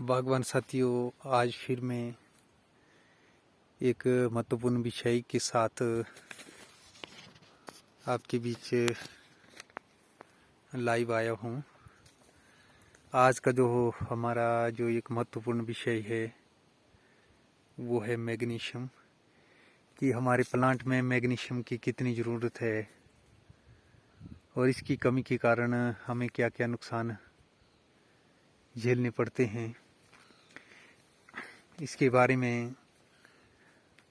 बागवान साथियों, आज फिर मैं एक महत्वपूर्ण विषय के साथ आपके बीच लाइव आया हूँ। आज का जो हमारा एक महत्वपूर्ण विषय है वो है मैग्नीशियम, कि हमारे प्लांट में मैग्नीशियम की कितनी ज़रूरत है और इसकी कमी के कारण हमें क्या क्या नुकसान झेलने पड़ते हैं। इसके बारे में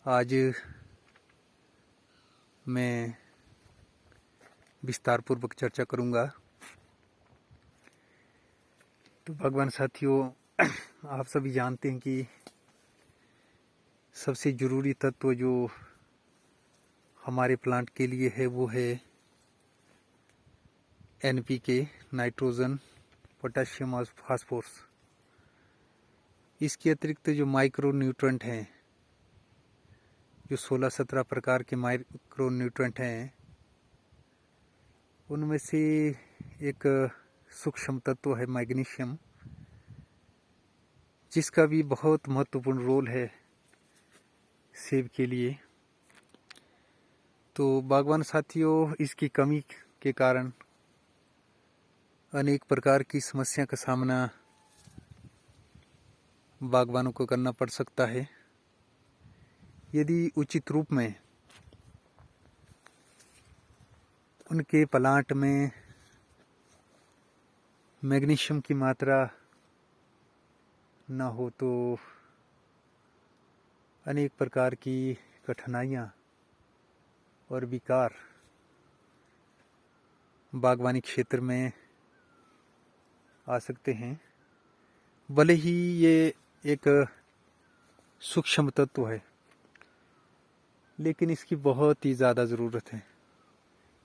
आज मैं विस्तारपूर्वक चर्चा करूंगा। तो भगवान साथियों, आप सभी जानते हैं कि सबसे ज़रूरी तत्व जो हमारे प्लांट के लिए है वो है NPK, नाइट्रोजन, पोटेशियम और फास्फोरस। इसके अतिरिक्त जो माइक्रो न्यूट्रेंट हैं, जो 16-17 प्रकार के माइक्रो न्यूट्रेंट हैं, उनमें से एक सूक्ष्म तत्व है मैग्नीशियम, जिसका भी बहुत महत्वपूर्ण रोल है सेब के लिए। तो बागवान साथियों, इसकी कमी के कारण अनेक प्रकार की समस्या का सामना बागवानों को करना पड़ सकता है। यदि उचित रूप में उनके प्लांट में मैग्नीशियम की मात्रा न हो तो अनेक प्रकार की कठिनाइयाँ और विकार बागवानी क्षेत्र में आ सकते हैं। भले ही ये एक सूक्ष्म तत्व है, लेकिन इसकी बहुत ही ज़्यादा ज़रूरत है।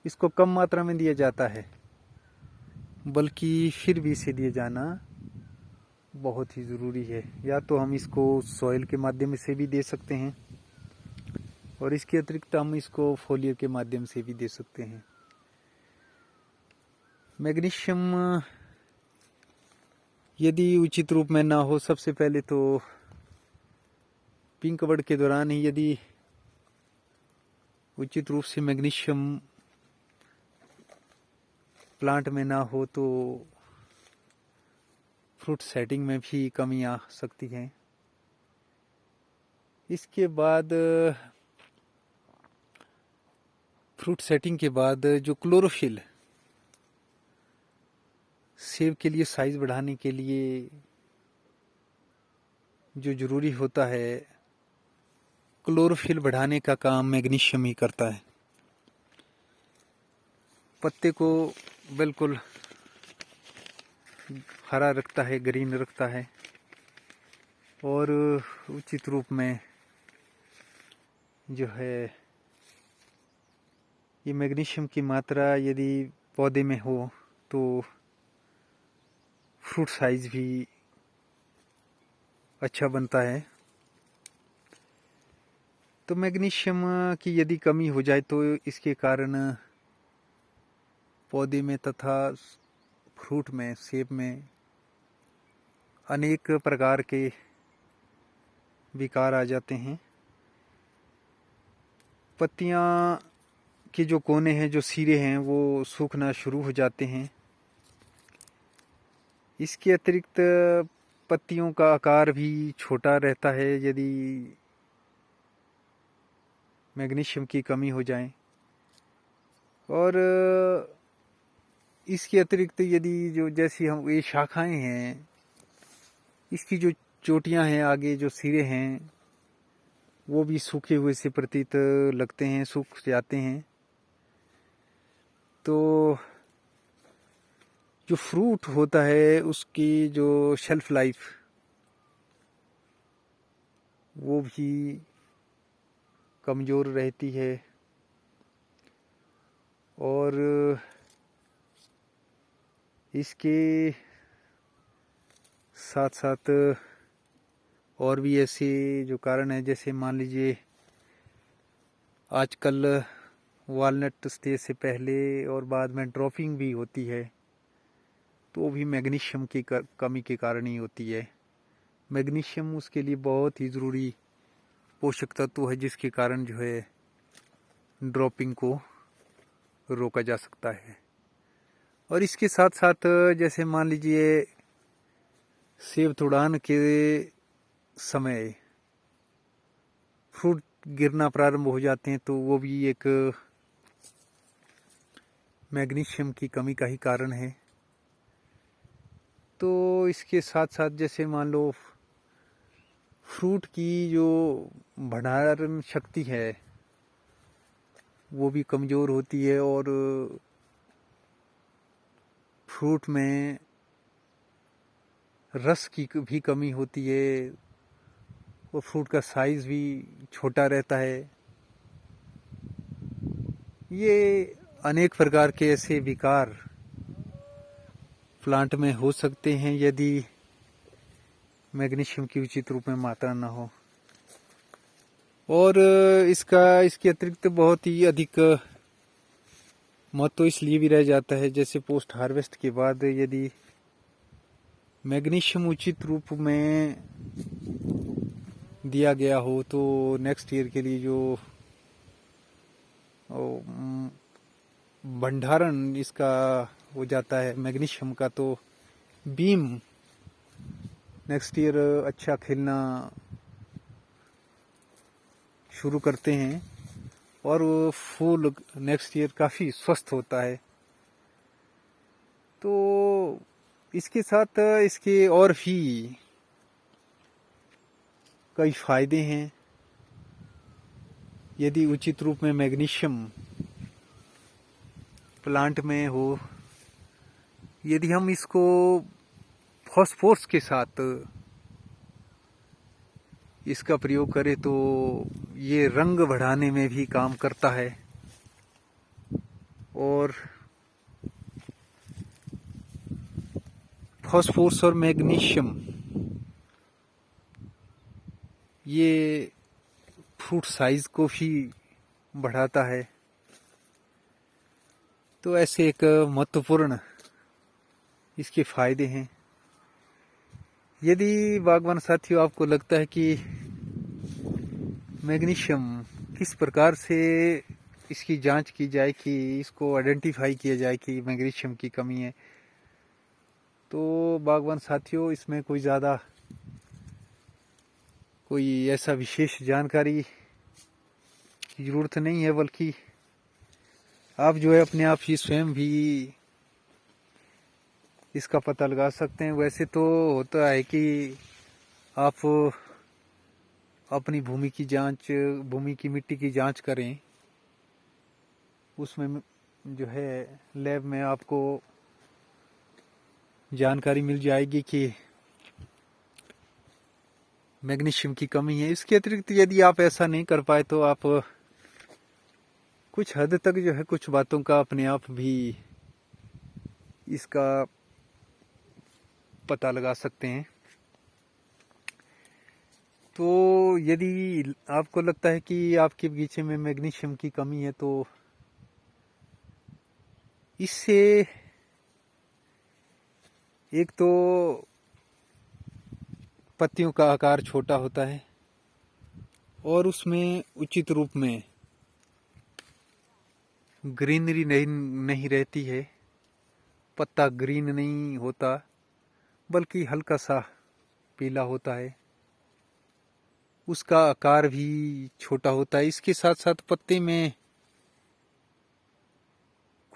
इसको कम मात्रा में दिया जाता है, बल्कि फिर भी इसे दिए जाना बहुत ही ज़रूरी है। या तो हम इसको सॉइल के माध्यम से भी दे सकते हैं और इसके अतिरिक्त हम इसको फोलियर के माध्यम से भी दे सकते हैं। मैग्नीशियम यदि उचित रूप में ना हो, सबसे पहले तो पिंक बर्ड के दौरान ही यदि उचित रूप से मैग्नीशियम प्लांट में ना हो तो फ्रूट सेटिंग में भी कमी आ सकती है। इसके बाद फ्रूट सेटिंग के बाद जो क्लोरोफिल सेब के लिए साइज बढ़ाने के लिए जो जरूरी होता है, क्लोरोफिल बढ़ाने का काम मैग्नीशियम ही करता है। पत्ते को बिल्कुल हरा रखता है, ग्रीन रखता है और उचित रूप में जो है ये मैग्नीशियम की मात्रा यदि पौधे में हो तो फ्रूट साइज भी अच्छा बनता है। तो मैग्नीशियम की यदि कमी हो जाए तो इसके कारण पौधे में तथा फ्रूट में, सेब में अनेक प्रकार के विकार आ जाते हैं। पत्तियां के जो कोने हैं, जो सिरे हैं, वो सूखना शुरू हो जाते हैं। इसके अतिरिक्त पत्तियों का आकार भी छोटा रहता है यदि मैग्नीशियम की कमी हो जाए। और इसके अतिरिक्त यदि जो जैसी हम ये शाखाएं हैं, इसकी जो चोटियां हैं, आगे जो सिरे हैं, वो भी सूखे हुए से प्रतीत लगते हैं, सूख जाते हैं। तो जो फ्रूट होता है उसकी जो शेल्फ लाइफ वो भी कमज़ोर रहती है और इसके साथ साथ और भी ऐसे जो कारण है, जैसे मान लीजिए आजकल वालनट स्टेज से पहले और बाद में ड्रॉपिंग भी होती है, तो भी मैग्नीशियम की कमी के कारण ही होती है। मैग्नीशियम उसके लिए बहुत ही ज़रूरी पोषक तत्व है, जिसके कारण जो है ड्रॉपिंग को रोका जा सकता है। और इसके साथ साथ जैसे मान लीजिए सेब तुड़ान के समय फ्रूट गिरना प्रारंभ हो जाते हैं, तो वो भी एक मैग्नीशियम की कमी का ही कारण है। तो इसके साथ साथ जैसे मान लो फ्रूट की जो भंडारण शक्ति है वो भी कमज़ोर होती है, और फ्रूट में रस की भी कमी होती है, और फ्रूट का साइज़ भी छोटा रहता है। ये अनेक प्रकार के ऐसे विकार प्लांट में हो सकते हैं यदि मैग्नीशियम की उचित रूप में मात्रा न हो। और इसके अतिरिक्त बहुत ही अधिक महत्व इसलिए भी रह जाता है, जैसे पोस्ट हार्वेस्ट के बाद यदि मैग्नीशियम उचित रूप में दिया गया हो तो नेक्स्ट ईयर के लिए जो भंडारण इसका हो जाता है मैग्नीशियम का, तो बीम नेक्स्ट ईयर अच्छा खिलना शुरू करते हैं, और वो फूल नेक्स्ट ईयर काफ़ी स्वस्थ होता है। तो इसके साथ इसके और भी कई फायदे हैं। यदि उचित रूप में मैग्नीशियम प्लांट में हो, यदि हम इसको फॉस्फोरस के साथ इसका प्रयोग करें तो ये रंग बढ़ाने में भी काम करता है। और फॉस्फोरस और मैग्नीशियम ये फ्रूट साइज को भी बढ़ाता है। तो ऐसे एक महत्वपूर्ण इसके फायदे हैं। यदि बागवान साथियों आपको लगता है कि मैग्नीशियम किस प्रकार से इसकी जांच की जाए कि इसको आइडेंटिफाई किया जाए कि मैग्नीशियम की कमी है, तो बागवान साथियों इसमें कोई ऐसा विशेष जानकारी की ज़रूरत नहीं है, बल्कि आप जो है अपने आप ही स्वयं भी इसका पता लगा सकते हैं। वैसे तो होता है कि आप अपनी भूमि की मिट्टी की जांच करें, उसमें जो है लैब में आपको जानकारी मिल जाएगी कि मैग्नीशियम की कमी है। इसके अतिरिक्त यदि आप ऐसा नहीं कर पाए तो आप कुछ हद तक जो है कुछ बातों का अपने आप भी इसका पता लगा सकते हैं। तो यदि आपको लगता है कि आपके बगीचे में मैग्नीशियम की कमी है, तो इससे एक तो पत्तियों का आकार छोटा होता है, और उसमें उचित रूप में ग्रीनरी नहीं रहती है। पत्ता ग्रीन नहीं होता, बल्कि हल्का सा पीला होता है। उसका आकार भी छोटा होता है। इसके साथ साथ पत्ते में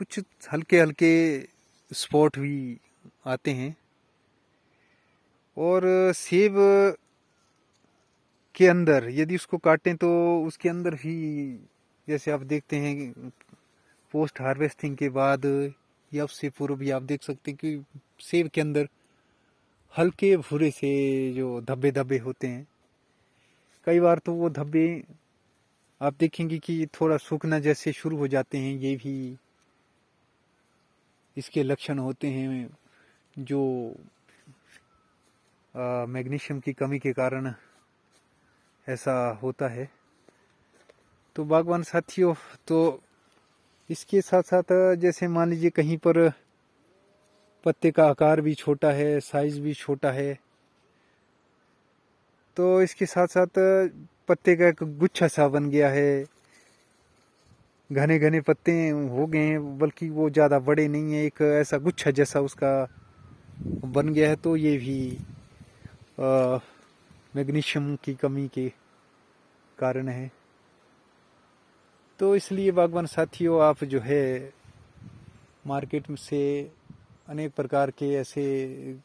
कुछ हल्के हल्के स्पॉट भी आते हैं। और सेब के अंदर यदि उसको काटें तो उसके अंदर भी जैसे आप देखते हैं पोस्ट हार्वेस्टिंग के बाद या उससे पूर्व भी आप देख सकते हैं कि सेब के अंदर हल्के भूरे से जो धब्बे धब्बे होते हैं। कई बार तो वो धब्बे आप देखेंगे कि थोड़ा सूखना जैसे शुरू हो जाते हैं। ये भी इसके लक्षण होते हैं जो मैग्नीशियम की कमी के कारण ऐसा होता है। तो बागवान साथियों, तो इसके साथ साथ जैसे मान लीजिए कहीं पर पत्ते का आकार भी छोटा है, साइज भी छोटा है, तो इसके साथ साथ पत्ते का एक गुच्छा सा बन गया है, घने घने पत्ते हो गए हैं, बल्कि वो ज़्यादा बड़े नहीं है, एक ऐसा गुच्छा जैसा उसका बन गया है। तो ये भी मैग्नीशियम की कमी के कारण है। तो इसलिए बागवान साथियों, आप जो है मार्केट से अनेक प्रकार के ऐसे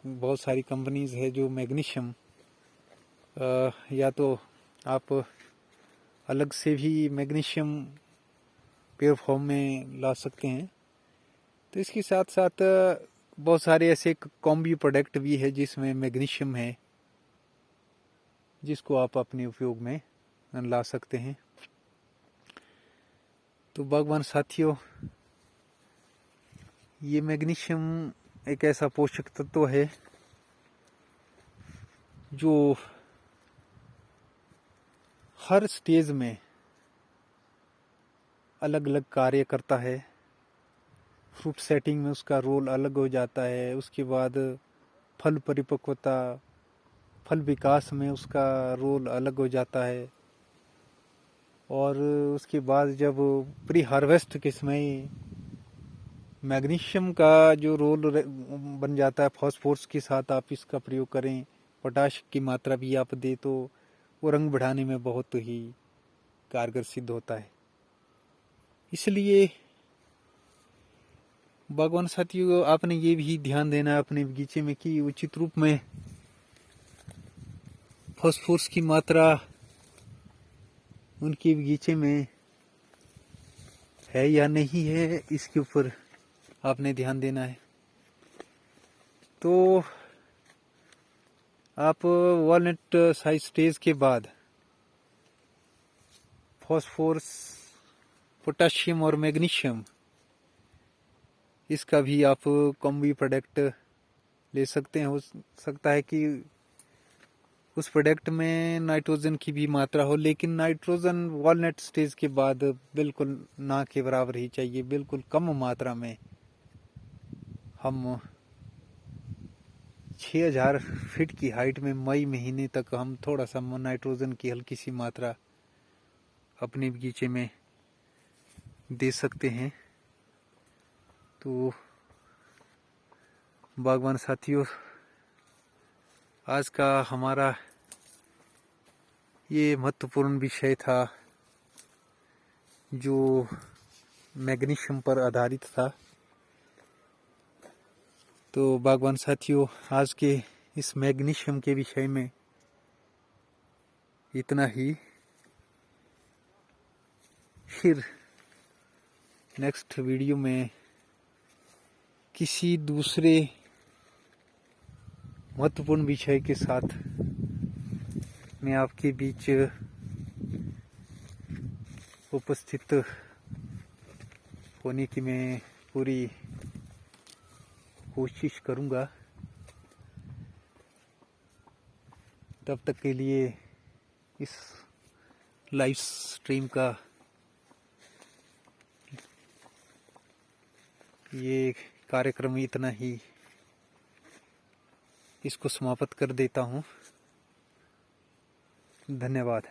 बहुत सारी कंपनीज है जो मैग्नीशियम या तो आप अलग से भी मैग्नीशियम प्योर फॉर्म में ला सकते हैं। तो इसके साथ साथ बहुत सारे ऐसे कॉम्बी प्रोडक्ट भी है जिसमें मैग्नीशियम है, जिसको आप अपने उपयोग में ला सकते हैं। तो बागवान साथियों, ये मैग्नीशियम एक ऐसा पोषक तत्व है जो हर स्टेज में अलग अलग कार्य करता है। फ्रूट सेटिंग में उसका रोल अलग हो जाता है, उसके बाद फल परिपक्वता, फल विकास में उसका रोल अलग हो जाता है, और उसके बाद जब प्री हार्वेस्ट के समय मैग्नीशियम का जो रोल बन जाता है, फॉस्फोरस के साथ आप इसका प्रयोग करें, पोटाश की मात्रा भी आप दें, तो वो रंग बढ़ाने में बहुत ही कारगर सिद्ध होता है। इसलिए बागवान साथियों, आपने ये भी ध्यान देना है अपने बगीचे में कि उचित रूप में फॉस्फोरस की मात्रा उनके बगीचे में है या नहीं है, इसके ऊपर आपने ध्यान देना है। तो आप वॉलनट साइज स्टेज के बाद फॉस्फोरस, पोटेशियम और मैग्नीशियम, इसका भी आप कॉम्बी प्रोडक्ट ले सकते हैं। हो सकता है कि उस प्रोडक्ट में नाइट्रोजन की भी मात्रा हो, लेकिन नाइट्रोजन वॉलनट स्टेज के बाद बिल्कुल ना के बराबर ही चाहिए, बिल्कुल कम मात्रा में। हम 6000 फीट की हाइट में मई महीने तक हम थोड़ा सा नाइट्रोजन की हल्की सी मात्रा अपने बगीचे में दे सकते हैं। तो बागवान साथियों, आज का हमारा ये महत्वपूर्ण विषय था जो मैग्नीशियम पर आधारित था। तो बागवान साथियों, आज के इस मैग्नीशियम के विषय में इतना ही। फिर नेक्स्ट वीडियो में किसी दूसरे महत्वपूर्ण विषय के साथ मैं आपके बीच उपस्थित होने की मैं पूरी कोशिश करूंगा। तब तक के लिए इस लाइव स्ट्रीम का ये कार्यक्रम इतना ही, इसको समाप्त कर देता हूँ। धन्यवाद।